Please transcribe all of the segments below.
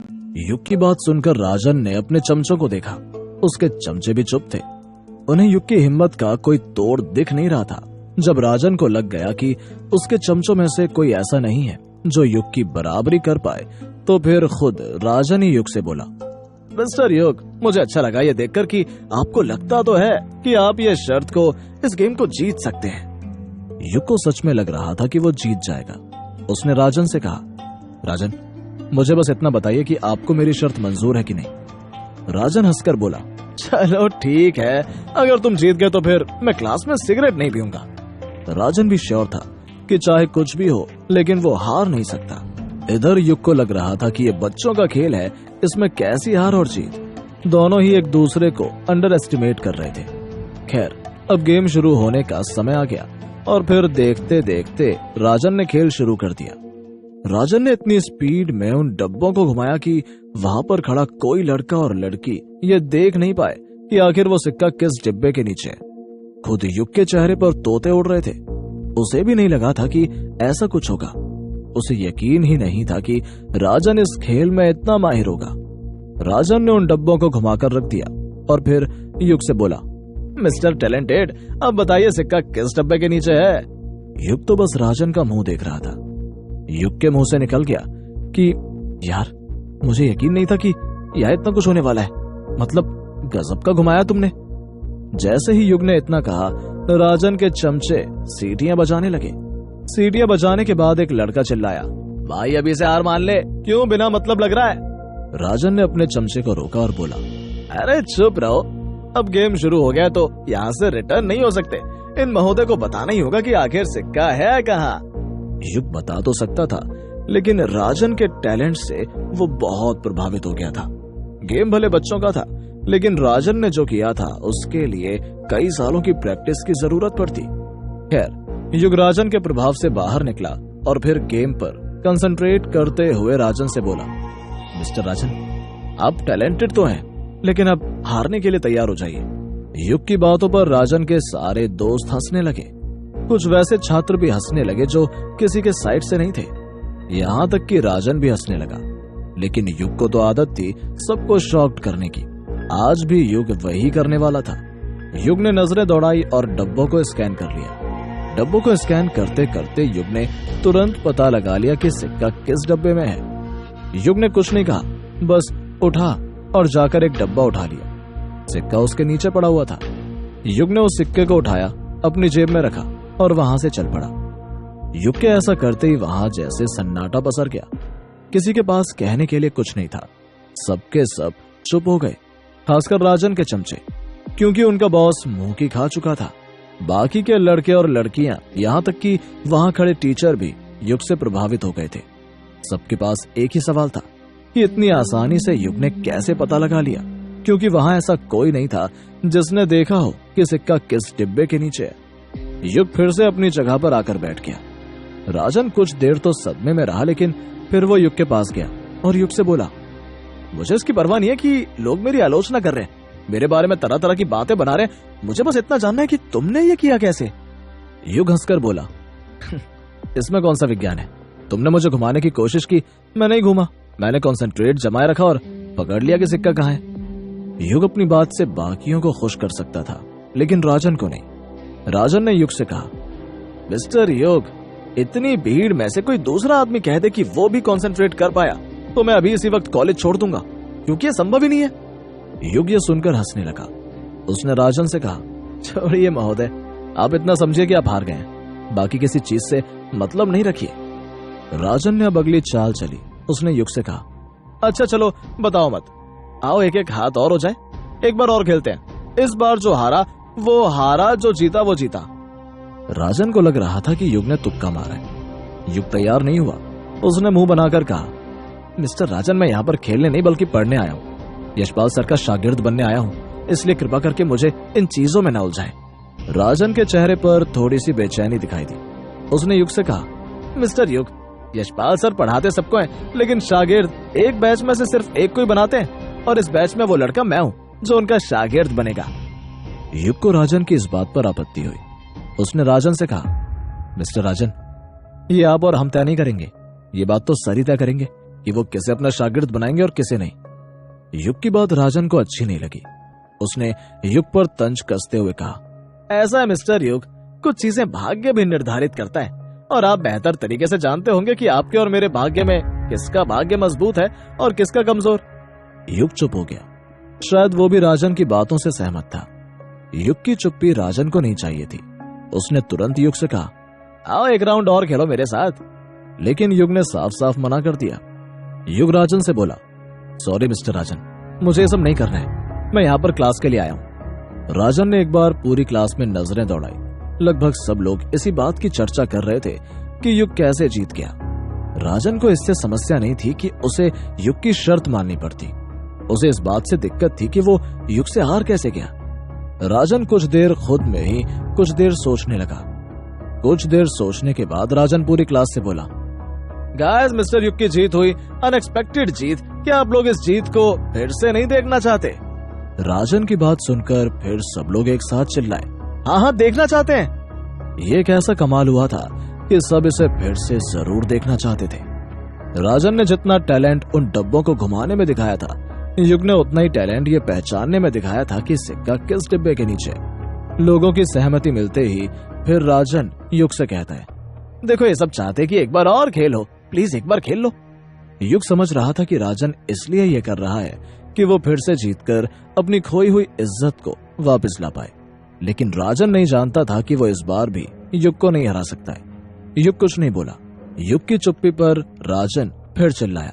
युग की बात सुनकर राजन ने अपने चमचों को देखा। उसके चमचे भी चुप थे। उन्हें युग की हिम्मत का कोई तोड़ दिख नहीं रहा था। जब राजन को लग गया कि उसके चमचों में से कोई ऐसा नहीं है जो युग की बराबरी कर पाए, तो फिर खुद राजन ही युग से बोला, मिस्टर युग, मुझे अच्छा लगा ये देखकर कि आपको लगता तो है कि आप ये शर्त को, इस गेम को जीत सकते हैं। युग को सच में लग रहा था कि वो जीत जाएगा। उसने राजन से कहा, राजन, मुझे बस इतना बताइए कि आपको मेरी शर्त मंजूर है कि नहीं। राजन हंसकर बोला, चलो ठीक है, अगर तुम जीत गए तो फिर मैं क्लास में सिगरेट नहीं पीऊंगा। राजन भी श्योर था कि चाहे कुछ भी हो लेकिन वो हार नहीं सकता। इधर युग को लग रहा था कि ये बच्चों का खेल है, इसमें कैसी हार और जीत। दोनों ही एक दूसरे को अंडर एस्टिमेट कर रहे थे। खैर, अब गेम शुरू होने का समय आ गया और फिर देखते देखते राजन ने खेल शुरू कर दिया। राजन ने इतनी स्पीड में उन डब्बों को घुमाया कि वहां पर खड़ा कोई लड़का और लड़की ये देख नहीं पाए कि आखिर वो सिक्का किस डिब्बे के नीचे है। खुद युग के चेहरे पर तोते उड़ रहे थे। उसे भी नहीं लगा था कि ऐसा कुछ होगा। उसे यकीन ही नहीं था कि राजन इस खेल में इतना माहिर होगा। राजन ने उन डब्बों को घुमाकर रख दिया और फिर युग से बोला, मिस्टर टैलेंटेड, अब बताइए सिक्का किस डब्बे के नीचे है। युग तो बस राजन का मुंह देख रहा था। युग के मुंह से निकल गया कि यार, मुझे यकीन नहीं था कि यह इतना कुछ होने वाला है। मतलब गजब का घुमाया तुमने। जैसे ही युग ने इतना कहा, राजन के चमचे सीटियां बजाने लगे। सीटियां बजाने के बाद एक लड़का चिल्लाया, भाई अभी से हार मान ले, क्यों बिना मतलब लग रहा है। राजन ने अपने चमचे को रोका और बोला, अरे चुप रहो, अब गेम शुरू हो गया तो यहाँ से रिटर्न नहीं हो सकते। इन महोदय को बताना ही होगा कि आखिर सिक्का है कहाँ। युग बता तो सकता था, लेकिन राजन के टैलेंट से वो बहुत प्रभावित हो गया था। गेम भले बच्चों का था, लेकिन राजन ने जो किया था उसके लिए कई सालों की प्रैक्टिस की जरूरत पड़ती। खैर, युग राजन के प्रभाव से बाहर निकला और फिर गेम पर कंसंट्रेट करते हुए राजन से बोला, मिस्टर राजन, आप टैलेंटेड तो हैं, लेकिन अब हारने के लिए तैयार हो जाइए। युग की बातों पर राजन के सारे दोस्त हंसने लगे। कुछ वैसे छात्र भी हंसने लगे जो किसी के साइड से नहीं थे। यहाँ तक कि राजन भी हंसने लगा। लेकिन युग को तो आदत थी सबको शॉक्ड करने की। आज भी युग वही करने वाला था। युग ने नजरें दौड़ाई और डब्बों को स्कैन कर लिया। डब्बों को स्कैन करते करते युग ने तुरंत पता लगा लिया कि सिक्का किस डब्बे में है। युग ने कुछ नहीं कहा, बस उठा और जाकर एक डब्बा उठा लिया। सिक्का उसके नीचे पड़ा हुआ था। युग ने उस सिक्के को उठाया, अपनी जेब में रखा और वहां से चल पड़ा। युग के ऐसा करते ही वहां जैसे सन्नाटा पसर गया। किसी के पास कहने के लिए कुछ नहीं था। सबके सब चुप हो गए, खासकर राजन के चमचे, क्योंकि उनका बॉस मुंह की खा चुका था। बाकी के लड़के और लड़कियां, यहाँ तक कि वहां खड़े टीचर भी युग से प्रभावित हो गए थे। सबके पास एक ही सवाल था कि इतनी आसानी से युग ने कैसे पता लगा लिया, क्योंकि वहां ऐसा कोई नहीं था जिसने देखा हो कि सिक्का किस डिब्बे के नीचे है। युग फिर से अपनी जगह पर आकर बैठ गया। राजन कुछ देर तो सदमे में रहा, लेकिन फिर वो युग के पास गया और युग से बोला, मुझे इसकी परवाह नहीं है कि लोग मेरी आलोचना कर रहे हैं, मेरे बारे में तरह तरह की बातें बना रहे हैं। मुझे बस इतना जानना है कि तुमने ये किया कैसे। युग हंसकर बोला, इसमें कौन सा विज्ञान है। तुमने मुझे घुमाने की कोशिश की, मैं नहीं घूमा। मैंने कंसंट्रेट जमाए रखा और पकड़ लिया कि सिक्का कहाँ है। युग अपनी बात से बाकियों को खुश कर सकता था, लेकिन राजन को नहीं। राजन ने युग से कहा, मिस्टर युग, इतनी भीड़ में से कोई दूसरा आदमी कह दे कि वो भी कंसंट्रेट कर पाया तो मैं अभी इसी वक्त कॉलेज छोड़ दूंगा, क्योंकि ये संभव ही नहीं है। युग ये सुनकर हंसने लगा। उसने राजन से कहा, छोड़िए महोदय, आप इतना समझिए कि आप हार गए हैं, बाकी किसी चीज से मतलब नहीं रखिए। राजन ने अब अगली चाल चली। उसने युग से कहा, अच्छा चलो बताओ मत, आओ एक एक हाथ और हो जाए, एक बार और खेलते हैं। इस बार जो हारा वो हारा, जो जीता वो जीता। राजन को लग रहा था कि युग ने तुक्का मारा है। युग तैयार नहीं हुआ। उसने मुंह बनाकर कहा, मिस्टर राजन, मैं यहाँ पर खेलने नहीं बल्कि पढ़ने आया हूँ। यशपाल सर का शागिर्द बनने आया हूँ, इसलिए कृपा करके मुझे इन चीजों में न उलझाएं। राजन के चेहरे पर थोड़ी सी बेचैनी दिखाई दी। उसने युग से कहा, मिस्टर युग, यशपाल सर पढ़ाते सबको हैं, लेकिन शागिर्द एक बैच में से सिर्फ एक को ही बनाते हैं, और इस बैच में वो लड़का मैं हूँ जो उनका शागिर्द बनेगा। युग को राजन की इस बात पर आपत्ति हुई। उसने राजन से कहा, मिस्टर राजन, ये आप और हम तय नहीं करेंगे, ये बात तो सर ही तय करेंगे कि वो किसे अपना शागिर्द बनाएंगे और किसे नहीं। युग की बात राजन को अच्छी नहीं लगी। उसने युग पर तंज कसते हुए कहा, ऐसा है मिस्टर युग, कुछ चीजें भाग्य भी निर्धारित करता है और आप बेहतर तरीके से जानते होंगे कि आपके और मेरे भाग्य में किसका भाग्य मजबूत है और किसका कमजोर। युग चुप हो गया। शायद वो भी राजन की बातों से सहमत था। युग की चुप्पी राजन को नहीं चाहिए थी। उसने तुरंत युग से कहा, आओ एक राउंड और खेलो मेरे साथ। लेकिन युग ने साफ साफ मना कर दिया। युग राजन से बोला, सॉरी मिस्टर राजन, मुझे ये सब नहीं करना है, मैं यहाँ पर क्लास के लिए आया हूँ। राजन ने एक बार पूरी क्लास में नजरें दौड़ाई। लगभग सब लोग इसी बात की चर्चा कर रहे थे कि युग कैसे जीत गया। राजन को इससे समस्या नहीं थी कि उसे युग की शर्त माननी पड़ती। उसे इस बात से दिक्कत थी कि वो युग से हार कैसे गया। राजन कुछ देर खुद में ही कुछ देर सोचने लगा। कुछ देर सोचने के बाद राजन पूरी क्लास से बोला, गाइस, मिस्टर युग की जीत हुई, अनएक्सपेक्टेड जीत। क्या आप लोग इस जीत को फिर से नहीं देखना चाहते? राजन की बात सुनकर फिर सब लोग एक साथ चिल्लाए, हाँ हाँ देखना चाहते हैं। ये एक ऐसा कमाल हुआ था कि सब इसे फिर से जरूर देखना चाहते थे। राजन ने जितना टैलेंट उन डब्बों को घुमाने में दिखाया था, युग ने उतना ही टैलेंट ये पहचानने में दिखाया था कि सिक्का किस डिब्बे के नीचे। लोगों की सहमति मिलते ही फिर राजन युग से कहता है, देखो ये सब चाहते कि एक बार और खेल हो, प्लीज एक बार खेल लो। युग समझ रहा था कि राजन इसलिए ये कर रहा है कि वो फिर से जीतकर अपनी खोई हुई इज्जत को वापस ला पाए। लेकिन राजन नहीं जानता था कि वो इस बार भी युग को नहीं हरा सकता है। युग कुछ नहीं बोला। युग की चुप्पी पर राजन फिर चिल्लाया,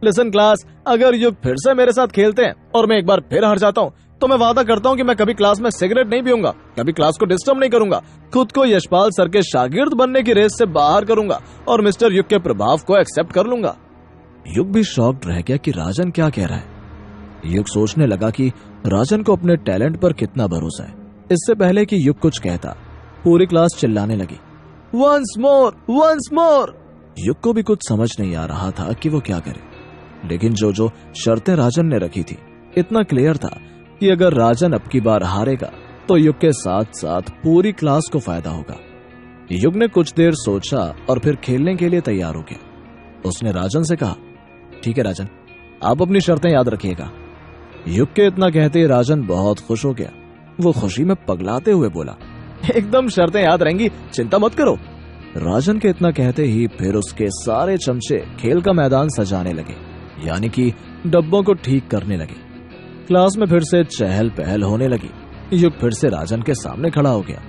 लिसन क्लास, अगर युग फिर से मेरे साथ खेलते हैं और मैं एक बार फिर हार जाता हूँ तो मैं वादा करता हूँ कि मैं कभी क्लास में सिगरेट नहीं पीऊंगा, कभी क्लास को डिस्टर्ब नहीं करूंगा, खुद को यशपाल सर के शागिर्द बनने की रेस से बाहर करूंगा और मिस्टर युग के प्रभाव को एक्सेप्ट कर लूंगा। युग भी शॉक्ड रह गया कि राजन क्या कह रहा है। युग सोचने लगा कि राजन को अपने टैलेंट पर कितना भरोसा है। इससे पहले कि युग कुछ कहता, पूरी क्लास चिल्लाने लगी, वंस मोर, वंस मोर। युग को भी कुछ समझ नहीं आ रहा था कि वो क्या करे। लेकिन जो शर्तें राजन ने रखी थी, इतना क्लियर था कि अगर राजन अब की बार हारेगा तो युग के साथ साथ पूरी क्लास को फायदा होगा। युग ने कुछ देर सोचा और फिर खेलने के लिए तैयार हो गया। उसने राजन से कहा, ठीक है राजन, आप अपनी शर्तें याद रखिएगा। युग के इतना कहते ही राजन बहुत खुश हो गया। वो खुशी में पगलाते हुए बोला, एकदम शर्तें याद रहेंगी, चिंता मत करो। राजन के इतना कहते ही फिर उसके सारे चमचे खेल का मैदान सजाने लगे, यानी कि डब्बों को ठीक करने लगे। क्लास में फिर से चहल पहल होने लगी। युग फिर से राजन के सामने खड़ा हो गया।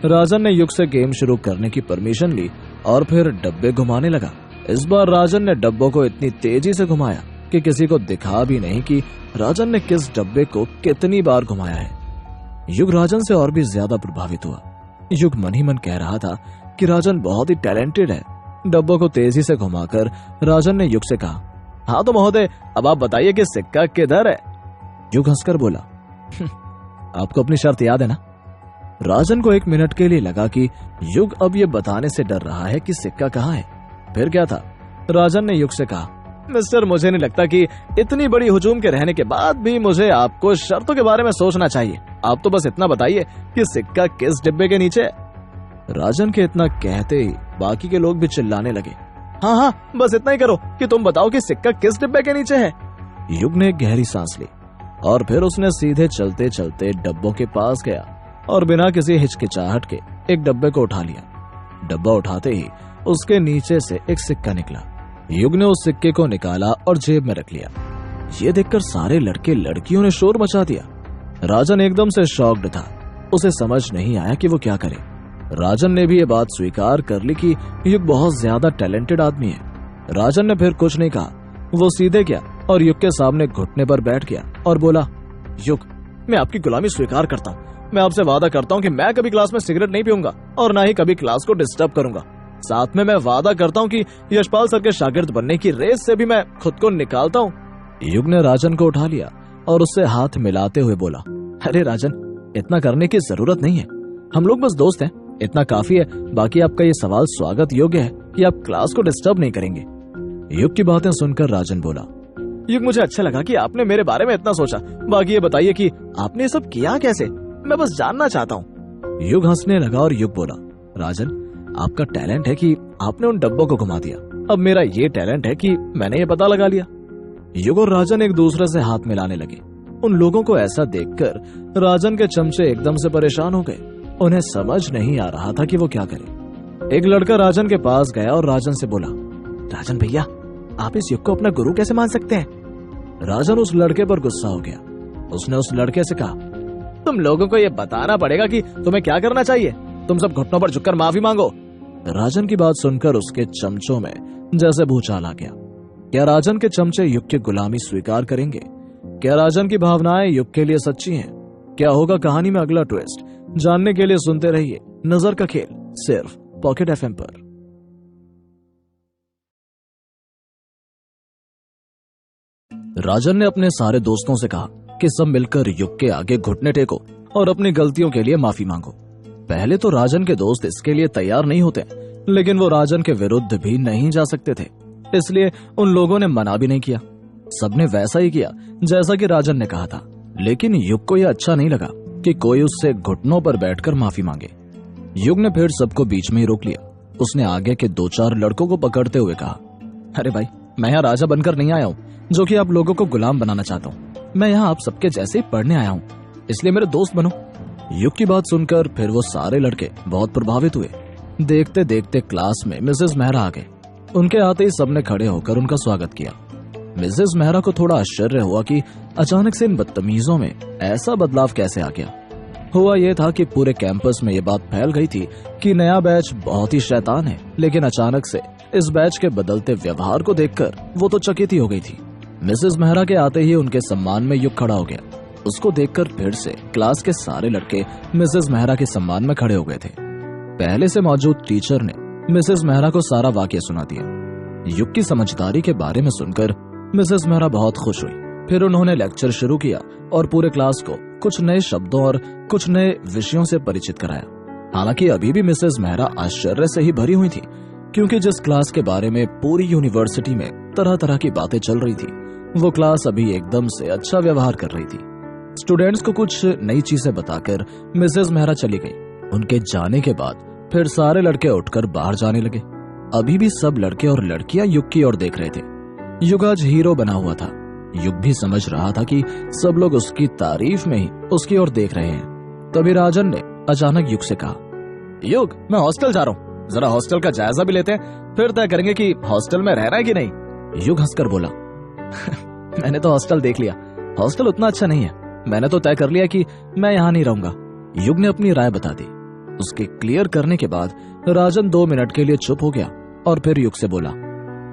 राजन ने युग से गेम शुरू करने की परमिशन ली और फिर डब्बे घुमाने लगा। इस बार राजन ने डब्बों को इतनी तेजी से घुमाया कि किसी को दिखा भी नहीं कि राजन ने किस डब्बे को कितनी बार घुमाया है। युग राजन से और भी ज्यादा प्रभावित हुआ। युग मन ही मन कह रहा था कि राजन बहुत ही टैलेंटेड है। डब्बों को तेजी से घुमाकर राजन ने युग से कहा, हाँ तो महोदय, अब आप बताइए कि सिक्का किधर है? युग हंसकर बोला, आपको अपनी शर्त याद है ना? राजन को 1 मिनट के लिए लगा कि युग अब ये बताने से डर रहा है कि सिक्का कहाँ है। फिर क्या था, राजन ने युग से कहा, मिस्टर, मुझे नहीं लगता कि इतनी बड़ी हुजूम के रहने के बाद भी मुझे आपको शर्तों के बारे में सोचना चाहिए। आप तो बस इतना बताइए कि सिक्का किस डिब्बे के नीचे है। राजन के इतना कहते ही बाकी के लोग भी चिल्लाने लगे, हाँ हाँ बस इतना ही करो कि तुम बताओ कि सिक्का किस डिब्बे के नीचे है। युग ने एक गहरी सांस ली और फिर उसने सीधे चलते चलते डब्बों के पास गया और बिना किसी हिचकिचाहट के एक डब्बे को उठा लिया। डब्बा उठाते ही उसके नीचे से एक सिक्का निकला। युग ने उस सिक्के को निकाला और जेब में रख लिया। ये देखकर सारे लड़के लड़कियों ने शोर मचा दिया। राजन एकदम से शॉक्ड था। उसे समझ नहीं आया कि वो क्या करे। राजन ने भी ये बात स्वीकार कर ली कि युग बहुत ज्यादा टैलेंटेड आदमी है। राजन ने फिर कुछ नहीं कहा। वो सीधे गया और युग के सामने घुटने पर बैठ गया और बोला, युग, मैं आपकी गुलामी स्वीकार करता हूँ। मैं आपसे वादा करता हूँ कि मैं कभी क्लास में सिगरेट नहीं पीऊंगा और ना ही कभी क्लास को डिस्टर्ब करूंगा। साथ में मैं वादा करता हूँ कि यशपाल सर के शागिर्द बनने की रेस से भी मैं खुद को निकालता हूँ। युग ने राजन को उठा लिया और उससे हाथ मिलाते हुए बोला, अरे राजन, इतना करने की जरूरत नहीं है। हम लोग बस दोस्त हैं, इतना काफी है। बाकी आपका ये सवाल स्वागत योग्य है कि आप क्लास को डिस्टर्ब नहीं करेंगे। युग की बातें सुनकर राजन बोला, युग, मुझे अच्छा लगा कि आपने मेरे बारे में इतना सोचा। बाकी ये बताइए कि आपने ये सब किया कैसे? मैं बस जानना चाहता हूँ। युग हंसने लगा और युग बोला, राजन, आपका टैलेंट है कि आपने उन डब्बों को घुमा दिया। अब मेरा ये टैलेंट है कि मैंने ये पता लगा लिया। युग और राजन एक दूसरे से हाथ मिलाने लगे। उन लोगों को ऐसा देखकर राजन के चमचे एकदम से परेशान हो गए। उन्हें समझ नहीं आ रहा था कि वो क्या करे। एक लड़का राजन के पास गया और राजन से बोला, राजन भैया, आप इस युग को अपना गुरु कैसे मान सकते हैं? राजन उस लड़के पर गुस्सा हो गया। उसने उस लड़के से कहा, तुम लोगों को यह बताना पड़ेगा कि तुम्हें क्या करना चाहिए। तुम सब घुटनों पर झुककर माफी मांगो। राजन की बात सुनकर उसके चमचों में जैसे भूचाल आ गया। क्या राजन के चमचे युग की गुलामी स्वीकार करेंगे? क्या राजन की भावनाएं युग के लिए सच्ची हैं? क्या होगा कहानी में अगला ट्विस्ट? जानने के लिए सुनते रहिए नजर का खेल, सिर्फ पॉकेट एफएम पर। राजन ने अपने सारे दोस्तों से कहा कि सब मिलकर युग के आगे घुटने टेको और अपनी गलतियों के लिए माफी मांगो। पहले तो राजन के दोस्त इसके लिए तैयार नहीं होते, लेकिन वो राजन के विरुद्ध भी नहीं जा सकते थे, इसलिए उन लोगों ने मना भी नहीं किया। सबने वैसा ही किया जैसा कि राजन ने कहा था। लेकिन युग को यह अच्छा नहीं लगा कि कोई उससे घुटनों पर बैठकर माफी मांगे। युग ने फिर सबको बीच में ही रोक लिया। उसने आगे के 2-4 लड़कों को पकड़ते हुए कहा, अरे भाई, मैं यहाँ राजा बनकर नहीं आया हूँ जो कि आप लोगों को गुलाम बनाना चाहता हूँ। मैं यहाँ आप सबके जैसे ही पढ़ने आया हूँ, इसलिए मेरे दोस्त बनो। युग की बात सुनकर फिर वो सारे लड़के बहुत प्रभावित हुए। देखते देखते क्लास में मिसेस मेहरा आ गए। उनके आते ही सबने खड़े होकर उनका स्वागत किया। मिसेस मेहरा को थोड़ा आश्चर्य हुआ कि अचानक से इन बदतमीजों में ऐसा बदलाव कैसे आ गया। हुआ यह था कि पूरे कैंपस में ये बात फैल गई थी कि नया बैच बहुत ही शैतान है, लेकिन अचानक से इस बैच के बदलते व्यवहार को देखकर वो तो चकित ही हो गई थी। मिसेस मेहरा के आते ही उनके सम्मान में युग खड़ा हो गया। उसको देखकर फिर से क्लास के सारे लड़के मिसेस मेहरा के सम्मान में खड़े हो गए थे। पहले से मौजूद टीचर ने मिसेस मेहरा को सारा वाकया सुना दिया। युग की समझदारी के बारे में सुनकर मिसेस मेहरा बहुत खुश हुई। फिर उन्होंने लेक्चर शुरू किया और पूरे क्लास को कुछ नए शब्दों और कुछ नए विषयों से परिचित कराया। हालांकि अभी भी मिसेस मेहरा आश्चर्य से ही भरी हुई थी, क्योंकि जिस क्लास के बारे में पूरी यूनिवर्सिटी में तरह तरह की बातें चल रही थी, वो क्लास अभी एकदम से अच्छा व्यवहार कर रही थी। स्टूडेंट्स को कुछ नई चीजें बताकर मिसेस मेहरा चली गई। उनके जाने के बाद फिर सारे लड़के उठकर बाहर जाने लगे। अभी भी सब लड़के और लड़कियां युग की ओर देख रहे थे। युग आज हीरो बना हुआ था। युग भी समझ रहा था कि सब लोग उसकी तारीफ में ही उसकी ओर देख रहे हैं। तभी राजन ने अचानक युग से कहा, युग, मैं हॉस्टल जा रहा हूँ, जरा हॉस्टल का जायजा भी लेते हैं, फिर तय करेंगे कि हॉस्टल में रहना है कि नहीं। युग हंसकर बोला, मैंने तो हॉस्टल देख लिया, हॉस्टल उतना अच्छा नहीं है। मैंने तो तय कर लिया कि मैं यहाँ नहीं रहूंगा। युग ने अपनी राय बता दी। उसके क्लियर करने के बाद राजन 2 मिनट के लिए चुप हो गया और फिर युग से बोला,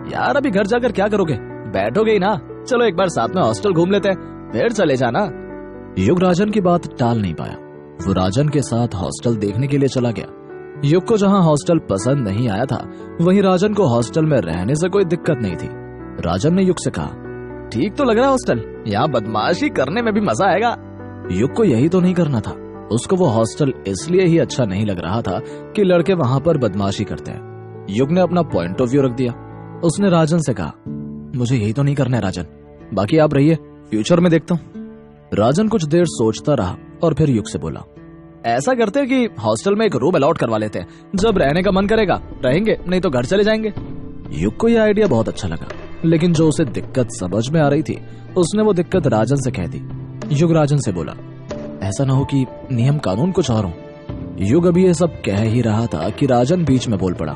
यार अभी घर जाकर क्या करोगे, बैठोगे ही ना, चलो एक बार साथ में हॉस्टल घूम लेते हैं, फिर चले जाना। युग राजन की बात टाल नहीं पाया। वो राजन के साथ हॉस्टल देखने के लिए चला गया। युग को जहाँ हॉस्टल पसंद नहीं आया था, वहीं राजन को हॉस्टल में रहने से कोई दिक्कत नहीं थी। राजन ने युग से कहा, ठीक तो लग रहा है हॉस्टल, यहाँ बदमाशी करने में भी मजा आएगा। युग को यही तो नहीं करना था। उसको वो हॉस्टल इसलिए ही अच्छा नहीं लग रहा था कि लड़के वहाँ पर बदमाशी करते हैं। युग ने अपना पॉइंट ऑफ व्यू रख दिया। उसने राजन से कहा, मुझे यही तो नहीं करना है राजन, बाकी आप रहिए, फ्यूचर में देखता हूँ। राजन कुछ देर सोचता रहा और फिर युग से बोला, ऐसा करते हैं कि हॉस्टल में एक रूम अलॉट करवा लेते हैं, जब रहने का मन करेगा रहेंगे, नहीं तो घर चले जाएंगे। युग को यह आइडिया बहुत अच्छा लगा, लेकिन जो उसे दिक्कत समझ में आ रही थी, उसने वो दिक्कत राजन से कह दी। युग राजन से बोला, ऐसा ना हो कि नियम कानून कुछ और हो। युग अभी ये सब कह ही रहा था कि राजन बीच में बोल पड़ा,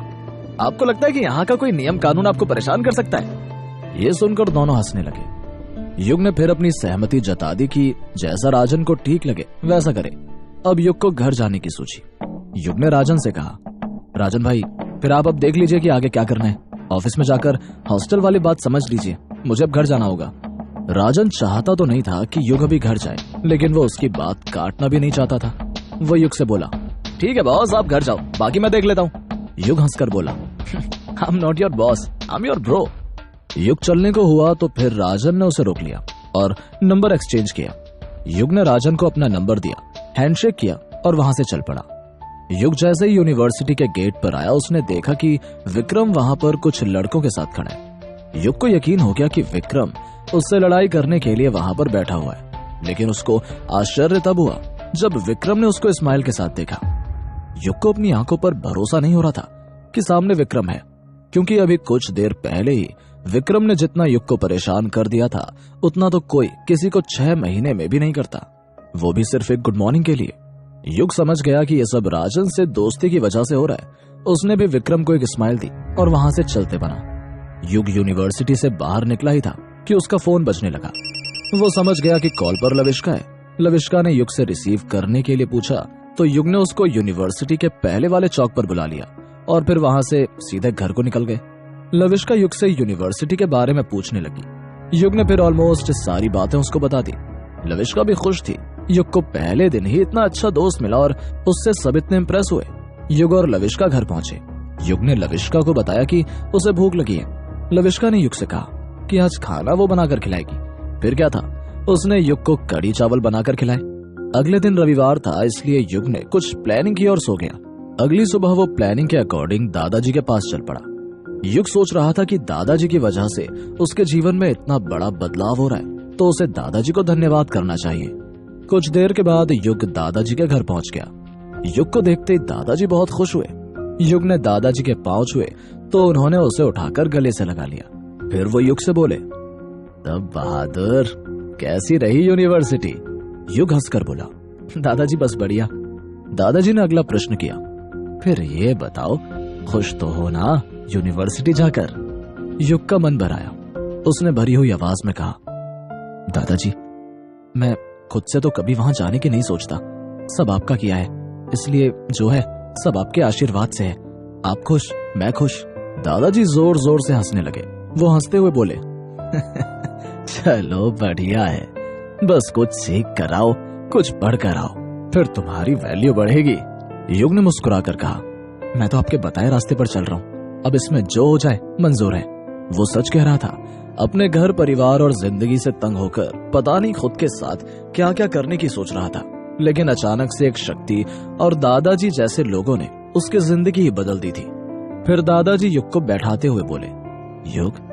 आपको लगता है कि यहाँ का कोई नियम कानून आपको परेशान कर सकता है? ये सुनकर दोनों हंसने लगे। युग ने फिर अपनी सहमति जता दी कि जैसा राजन को ठीक लगे वैसा करे। अब युग को घर जाने की सूझी। युग ने राजन से कहा, राजन भाई, फिर आप अब देख लीजिए कि आगे क्या करना है। ऑफिस में जाकर हॉस्टल वाली बात समझ लीजिए, मुझे अब घर जाना होगा। राजन चाहता तो नहीं था कि युग अभी घर जाए, लेकिन वो उसकी बात काटना भी नहीं चाहता था। वो युग से बोला, ठीक है बॉस, आप घर जाओ, बाकी मैं देख लेता हूँ। युग हंसकर बोला, I am not your boss, I am your bro. युग चलने को हुआ तो फिर राजन ने उसे रोक लिया और नंबर एक्सचेंज किया। युग ने राजन को अपना नंबर दिया, हैंडशेक किया और वहां से चल पड़ा। युग जैसे ही यूनिवर्सिटी के गेट पर आया, उसने देखा कि विक्रम वहां पर कुछ लड़कों के साथ खड़ा है। युग को यकीन हो गया कि विक्रम उससे लड़ाई करने के लिए वहां पर बैठा हुआ है, लेकिन उसको आश्चर्य तब हुआ जब विक्रम ने उसको स्माइल के साथ देखा। युग को अपनी आंखों पर भरोसा नहीं हो रहा था कि सामने विक्रम है। क्योंकि अभी कुछ देर पहले ही विक्रम ने जितना युग को परेशान कर दिया था उतना तो कोई किसी को 6 महीने में भी नहीं करता, वो भी सिर्फ एक गुड मॉर्निंग के लिए। युग समझ गया कि ये सब राजन से दोस्ती की वजह से हो रहा है। उसने भी विक्रम को एक स्माइल दी और वहां से चलते बना। युग यूनिवर्सिटी से बाहर निकला ही था कि उसका फोन बजने लगा। वो समझ गया कि कॉल पर लविष्का है। लविष्का ने युग से रिसीव करने के लिए पूछा तो युग ने उसको यूनिवर्सिटी के पहले वाले चौक पर बुला लिया और फिर वहां से सीधे घर को निकल गए। लविष्का युग से यूनिवर्सिटी के बारे में पूछने लगी। युग ने फिर ऑलमोस्ट सारी बातें उसको बता दी। लविष्का भी खुश थी। युग को पहले दिन ही इतना अच्छा दोस्त मिला और उससे सब इतने इम्प्रेस हुए। युग और लविष्का घर पहुंचे। युग ने लविष्का को बताया कि उसे भूख लगी है। लविष्का ने युग से कहा कि आज खाना वो बनाकर खिलाएगी। फिर क्या था, उसने युग को कड़ी चावल बनाकर खिलाए। अगले दिन रविवार था, इसलिए युग ने कुछ प्लानिंग की और सो गया। अगली सुबह वो प्लानिंग के अकॉर्डिंग दादाजी के पास चल पड़ा। युग सोच रहा था कि दादाजी की वजह से उसके जीवन में इतना बड़ा बदलाव हो रहा है तो उसे दादाजी को धन्यवाद करना चाहिए। कुछ देर के बाद युग दादाजी के घर पहुंच गया। युग को देखते ही दादाजी बहुत खुश हुए। युग ने दादाजी के पांव छुए तो उन्होंने उसे उठाकर गले से लगा लिया। फिर वो युग से बोले, तब बहादुर, कैसी रही यूनिवर्सिटी? युग हंसकर बोला, दादाजी बस बढ़िया। दादाजी ने अगला प्रश्न किया, फिर ये बताओ, खुश तो हो ना यूनिवर्सिटी जाकर? युग का मन भर आया। उसने भरी हुई आवाज में कहा, दादाजी मैं खुद से तो कभी वहां जाने की नहीं सोचता। सब आपका किया है, इसलिए जो है सब आपके आशीर्वाद से है। आप खुश, मैं खुश। दादाजी जोर जोर से हंसने लगे। वो हंसते हुए बोले, चलो बढ़िया है, बस कुछ सीख कर आओ, कुछ पढ़ कर आओ, फिर तुम्हारी वैल्यू बढ़ेगी। युग ने मुस्कुराकर कहा, मैं तो आपके बताए रास्ते पर चल रहा हूँ, अब इसमें जो हो जाए मंजूर है। वो सच कह रहा था। अपने घर परिवार और जिंदगी से तंग होकर पता नहीं खुद के साथ क्या क्या करने की सोच रहा था, लेकिन अचानक से एक शक्ति और दादाजी जैसे लोगों ने उसकी जिंदगी ही बदल दी थी। फिर दादाजी युग को बैठाते हुए बोले, युग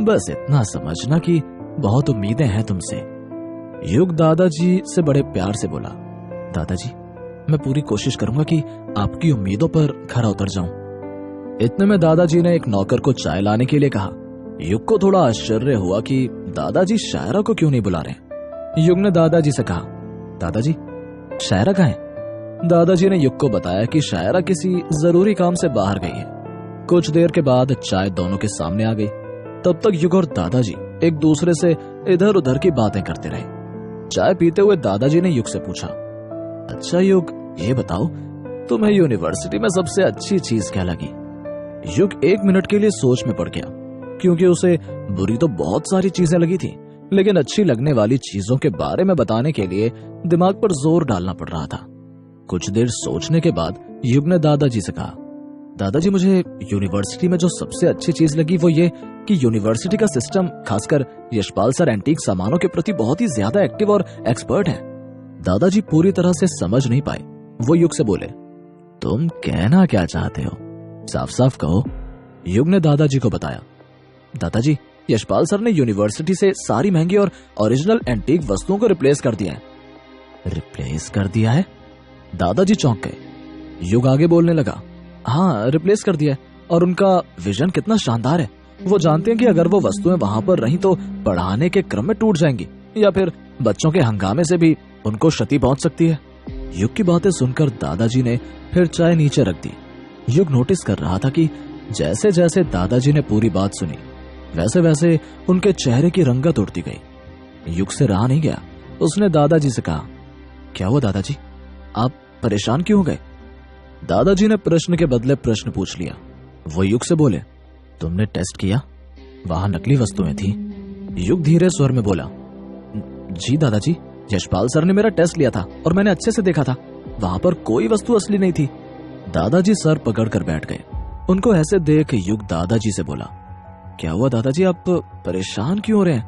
बस इतना समझना कि बहुत उम्मीदें हैं तुमसे। युग दादाजी से बड़े प्यार से बोला, दादाजी मैं पूरी कोशिश करूंगा कि आपकी उम्मीदों पर खरा उतर जाऊं। इतने में दादाजी ने एक नौकर को चाय लाने के लिए कहा। युग को थोड़ा आश्चर्य हुआ कि दादाजी शायरा को क्यों नहीं बुला रहे। युग ने दादाजी से कहा, दादाजी शायरा कहाँ है? दादाजी ने युग को बताया कि शायरा किसी जरूरी काम से बाहर गई है। कुछ देर के बाद चाय दोनों के सामने आ गई। तब तक युग और दादाजी एक दूसरे से इधर उधर की बातें करते रहे। चाय पीते हुए दादाजी ने युग से पूछा, अच्छा युग, ये बताओ तुम्हें यूनिवर्सिटी में सबसे अच्छी चीज क्या लगी? युग 1 मिनट के लिए सोच में पड़ गया, क्योंकि उसे बुरी तो बहुत सारी चीजें लगी थी, लेकिन अच्छी लगने वाली चीजों के बारे में बताने के लिए दिमाग पर जोर डालना पड़ रहा था। कुछ देर सोचने के बाद युग ने दादाजी से कहा, दादाजी मुझे यूनिवर्सिटी में जो सबसे अच्छी चीज लगी वो ये कि यूनिवर्सिटी का सिस्टम, खासकर यशपाल सर एंटीक सामानों के प्रति बहुत ही ज्यादा एक्टिव और एक्सपर्ट है। दादाजी पूरी तरह से समझ नहीं पाए। वो युग से बोले, तुम कहना क्या चाहते हो? साफ साफ कहो। युग ने दादाजी को बताया, दादाजी यशपाल सर ने यूनिवर्सिटी से सारी महंगी और ओरिजिनल एंटीक वस्तुओं को रिप्लेस कर दिया है। रिप्लेस कर दिया है? दादाजी चौंक गए। युग आगे बोलने लगा, हाँ रिप्लेस कर दिया है, और उनका विजन कितना शानदार है। वो जानते हैं कि अगर वो वस्तुएं वहां पर रहीं तो पढ़ाने के क्रम में टूट जाएंगी या फिर बच्चों के हंगामे से भी उनको क्षति पहुंच सकती है। युग की बातें सुनकर दादाजी ने फिर चाय नीचे रख दी। युग नोटिस कर रहा था कि जैसे जैसे दादाजी ने पूरी बात सुनी वैसे वैसे उनके चेहरे की रंगत उड़ती गई। युग से रहा नहीं गया। उसने दादाजी से कहा, क्या हुआ दादाजी, आप परेशान क्यों हो गए? दादाजी ने प्रश्न के बदले प्रश्न पूछ लिया। वो युग से बोले, तुमने टेस्ट किया? वहां नकली वस्तुएं थी। युग धीरे स्वर में बोला, जी दादाजी, यशपाल सर ने मेरा टेस्ट लिया था और मैंने अच्छे से देखा था, वहां पर कोई वस्तु असली नहीं थी। दादाजी सर पकड़कर बैठ गए। उनको ऐसे देख युग दादाजी से बोला, क्या हुआ दादाजी, आप परेशान क्यों हो रहे हैं?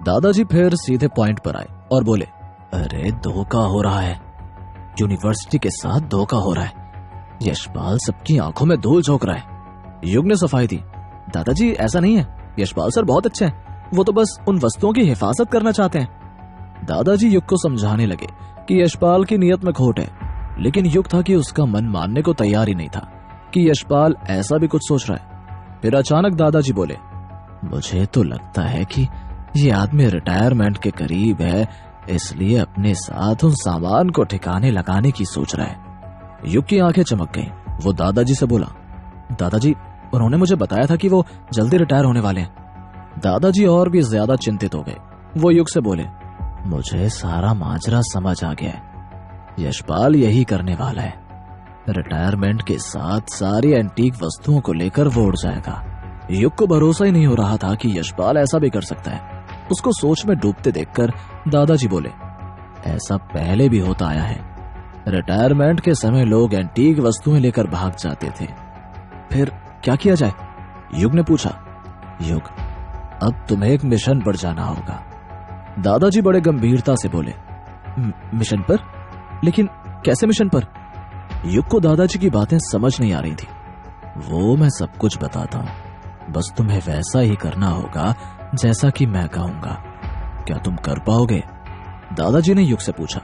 दादाजी फिर सीधे पॉइंट पर आए और बोले, अरे धोखा हो रहा है, यूनिवर्सिटी के साथ धोखा हो रहा है। यशपाल सबकी आंखों में धूल झोंक रहा है। युग ने सफाई दी, दादाजी ऐसा नहीं है, यशपाल सर बहुत अच्छे हैं, वो तो बस उन वस्तुओं की हिफाजत करना चाहते हैं। दादाजी युग को समझाने लगे कि यशपाल की नीयत में खोट है, लेकिन युग था कि उसका मन मानने को तैयार ही नहीं था कि यशपाल ऐसा भी कुछ सोच रहा है। फिर अचानक दादाजी बोले, मुझे तो लगता है कि ये आदमी रिटायरमेंट के करीब है, इसलिए अपने साथ उन सामान को ठिकाने लगाने की सोच रहा है। युग की आंखें चमक गईं। वो दादाजी से बोला, दादाजी उन्होंने मुझे बताया था कि वो जल्दी रिटायर होने वाले हैं। दादाजी और भी ज्यादा चिंतित हो गए। वो युग से बोले, मुझे सारा माजरा समझ आ गया है। यशपाल यही करने वाला है। रिटायरमेंट के साथ सारी एंटीक वस्तुओं को लेकर वो उड़ जाएगा। युग को भरोसा ही नहीं हो रहा था कि यशपाल ऐसा भी कर सकता है। उसको सोच में डूबते देखकर दादाजी बोले, ऐसा पहले भी होता आया है। रिटायरमेंट के समय लोग एंटीक वस्तुएं लेकर भाग जाते थे। फिर क्या किया जाए? युग ने पूछा। युग, अब तुम्हें एक मिशन पर जाना होगा। दादाजी बड़े गंभीरता से बोले, मिशन पर? लेकिन कैसे मिशन पर? युग को दादाजी की बातें समझ नहीं आ रही थी। वो मैं सब कुछ बताता हूं, बस तुम्हें वैसा ही करना होगा जैसा कि मैं कहूंगा। क्या तुम कर पाओगे? दादाजी ने युग से पूछा।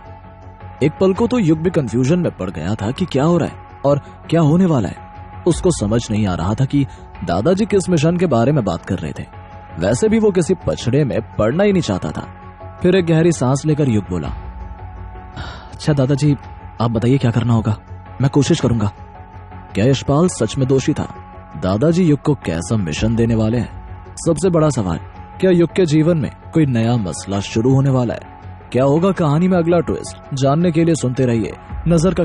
एक पल को तो युग भी कंफ्यूजन में पड़ गया था कि क्या हो रहा है और क्या होने वाला है। उसको समझ नहीं आ रहा था कि दादाजी किस मिशन के बारे में बात कर रहे थे। वैसे भी वो किसी पछड़े में पड़ना ही नहीं चाहता था। फिर एक गहरी सांस लेकर युग बोला, अच्छा दादाजी, आप बताइए क्या करना होगा, मैं कोशिश करूंगा। क्या यशपाल सच में दोषी था? दादाजी युग को कैसा मिशन देने वाले हैं? सबसे बड़ा सवाल, क्या युग के जीवन में कोई नया मसला शुरू होने वाला है? क्या होगा कहानी में अगला ट्विस्ट? जानने के लिए सुनते रहिए नजर का